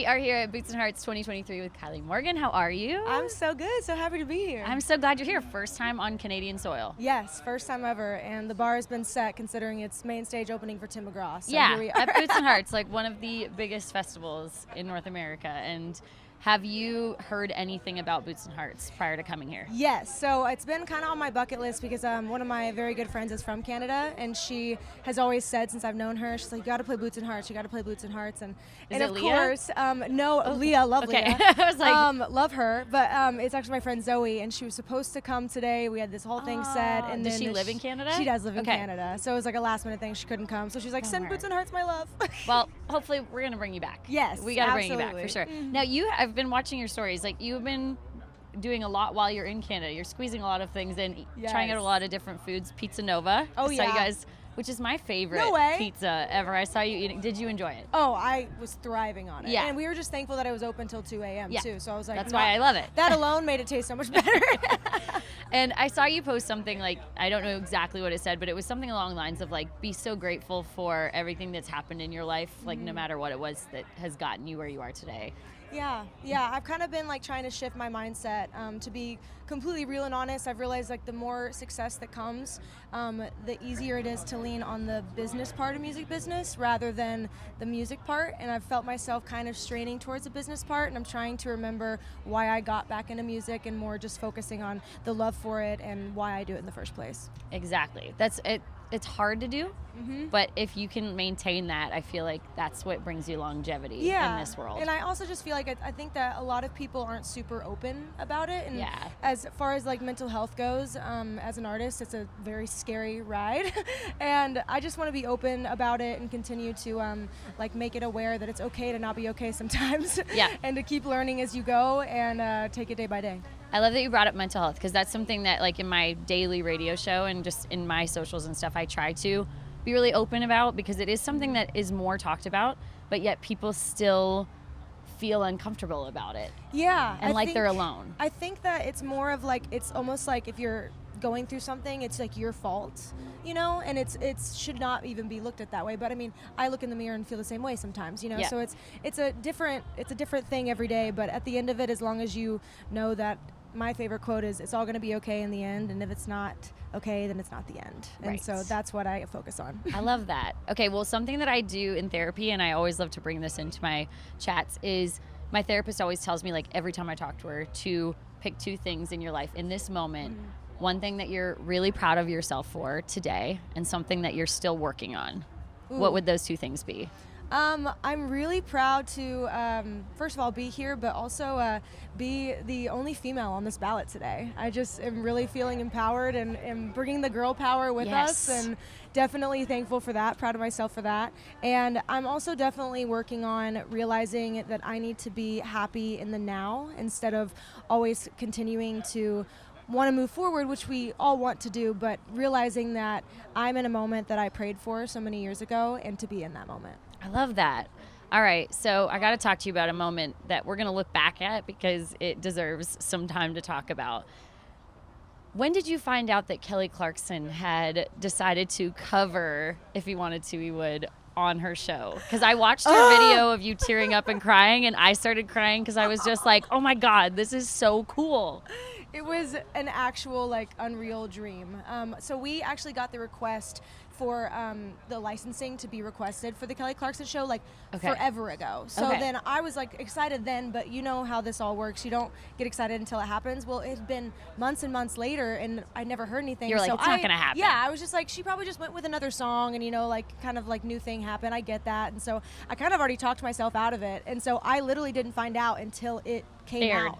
We are here at Boots and Hearts 2023 with Kylie Morgan. How are you? I'm so good. So happy to be here. I'm so glad you're here. First time on Canadian soil. Yes, first time ever. And the bar has been set considering it's main stage opening for Tim McGraw. So Yeah, here we are. at Boots and Hearts, like one of the biggest festivals in North America. And have you heard anything about Boots and Hearts prior to coming here? Yes, so it's been kind of on my bucket list because one of my very good friends is from Canada, and she has always said since I've known her, she's like, you got to play Boots and Hearts, you got to play Boots and Hearts. And it of Leah? course, no, Leah, love Okay. Leah. I was like, love her, but it's actually my friend Zoe, and she was supposed to come today. We had this whole thing set. And does then she live in Canada? She does live in Okay. Canada, so it was like a last minute thing. She couldn't come, so she's like, send Boots and Hearts my love. Well, hopefully we're going to bring you back. Yes, we got to bring you back for absolutely. sure. Now, I've been watching your stories. Like, you've been doing a lot while you're in Canada. You're squeezing a lot of things in, trying out a lot of different foods. Pizza Nova. Oh, I saw you guys, which is my favorite No way. pizza ever. I saw you eating. Did you enjoy it? Oh, I was thriving on it. Yeah. And we were just thankful that it was open till 2 a.m. too. So I was like, That's why I love it. That alone made it taste so much better. And I saw you post something like, I don't know exactly what it said, but it was something along the lines of like, be so grateful for everything that's happened in your life, like no matter what it was that has gotten you where you are today. Yeah. I've kind of been like trying to shift my mindset to be completely real and honest. I've realized like the more success that comes, the easier it is to lean on the business part of music business rather than the music part. And I've felt myself kind of straining towards the business part, and I'm trying to remember why I got back into music and more just focusing on the love for it and why I do it in the first place. Exactly. That's it. It's hard to do, but if you can maintain that, I feel like that's what brings you longevity in this world. And I also just feel like I think that a lot of people aren't super open about it. And as far as like mental health goes, as an artist, it's a very scary ride. And I just want to be open about it and continue to like make it aware that it's okay to not be okay sometimes. And to keep learning as you go and take it day by day. I love that you brought up mental health, because that's something that like in my daily radio show and just in my socials and stuff, I try to be really open about, because it is something that is more talked about, but yet people still feel uncomfortable about it. Yeah. And they're alone. I think that it's more of like, it's almost like if you're going through something, it's like your fault, you know, and it should not even be looked at that way. But I mean, I look in the mirror and feel the same way sometimes, you know. So it's a different thing every day, but at the end of it, as long as you know that my favorite quote is, it's all going to be okay in the end, and if it's not okay, then it's not the end. And so that's what I focus on. I love that. Okay, well, something that I do in therapy, and I always love to bring this into my chats, is my therapist always tells me, like, every time I talk to her, to pick two things in your life in this moment. One thing that you're really proud of yourself for today, and something that you're still working on. What would those two things be? I'm really proud to, first of all, be here, but also be the only female on this ballot today. I just am really feeling empowered and am bringing the girl power with us, and definitely thankful for that, proud of myself for that. And I'm also definitely working on realizing that I need to be happy in the now instead of always continuing to want to move forward, which we all want to do, but realizing that I'm in a moment that I prayed for so many years ago, and to be in that moment. I love that. All right, so I got to talk to you about a moment that we're going to look back at, because it deserves some time to talk about. When did you find out that Kelly Clarkson had decided to cover If He Wanted To, He Would on her show? Because I watched her video of you tearing up and crying, and I started crying because I was just like, oh my God, this is so cool. It was an actual, like, unreal dream. So we actually got the request for the licensing to be requested for the Kelly Clarkson show, like, forever ago. So then I was, like, excited then, but you know how this all works. You don't get excited until it happens. Well, it had been months and months later, and I never heard anything. You're like, so it's not going to happen. Yeah, I was just like, she probably just went with another song, and, you know, like, kind of, like, new thing happened. I get that. And so I kind of already talked myself out of it. And so I literally didn't find out until it came out.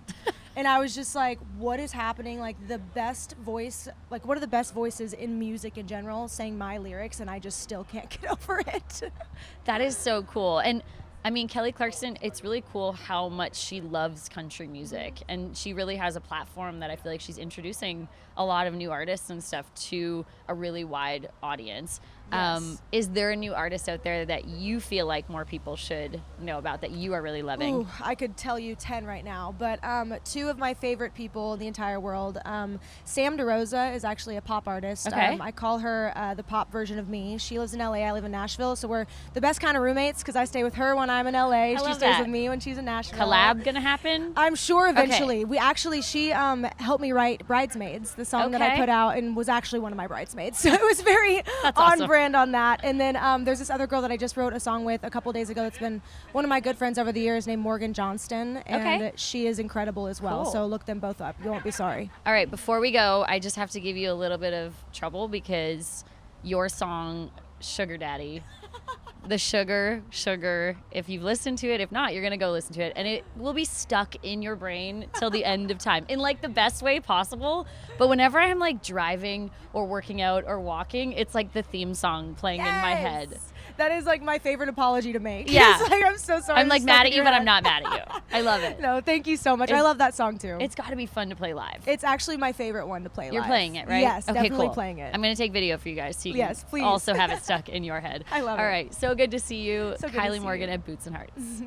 And I was just like, what is happening? Like, the best voice, like, one of the best voices in music in general sang my lyrics, and I just still can't get over it. That is so cool. And I mean, Kelly Clarkson, it's really cool how much she loves country music, and she really has a platform that I feel like she's introducing a lot of new artists and stuff to a really wide audience. Yes. Is there a new artist out there that you feel like more people should know about that you are really loving? Ooh, I could tell you 10 right now, but two of my favorite people in the entire world. Sam DeRosa is actually a pop artist. Okay. I call her the pop version of me. She lives in LA, I live in Nashville, so we're the best kind of roommates because I stay with her when I'm in LA. She love stays that. with me when she's in Nashville. Collab gonna happen? I'm sure eventually. Okay. She helped me write Bridesmaids, the song that I Okay. put out, and was actually one of my bridesmaids. So it was very That's on awesome. brand on that. And then there's this other girl that I just wrote a song with a couple days ago that's been one of my good friends over the years named Morgan Johnston, and Okay. she is incredible as well. Cool. So look them both up. You won't be sorry. All right, before we go, I just have to give you a little bit of trouble because your song, Sugar Daddy, the sugar, if you've listened to it, if not, you're going to go listen to it. And it will be stuck in your brain till the end of time in like the best way possible. But whenever I'm like driving or working out or walking, it's like the theme song playing in my head. Yes! That is like my favorite apology to make. Yeah. It's like, I'm so sorry. I'm it's like stuck mad in at you, your but head. I'm not mad at you. I love it. No, thank you so much. I It's- love that song too. It's got to be fun to play live. It's actually my favorite one to play You're live. playing it, right? Yes, okay, definitely cool. playing it. I'm going to take video for you guys so you Yes, can please. also have it stuck in your head. I love All it. right, so good to see you. So good to Kylie see Morgan you. at Boots and Hearts.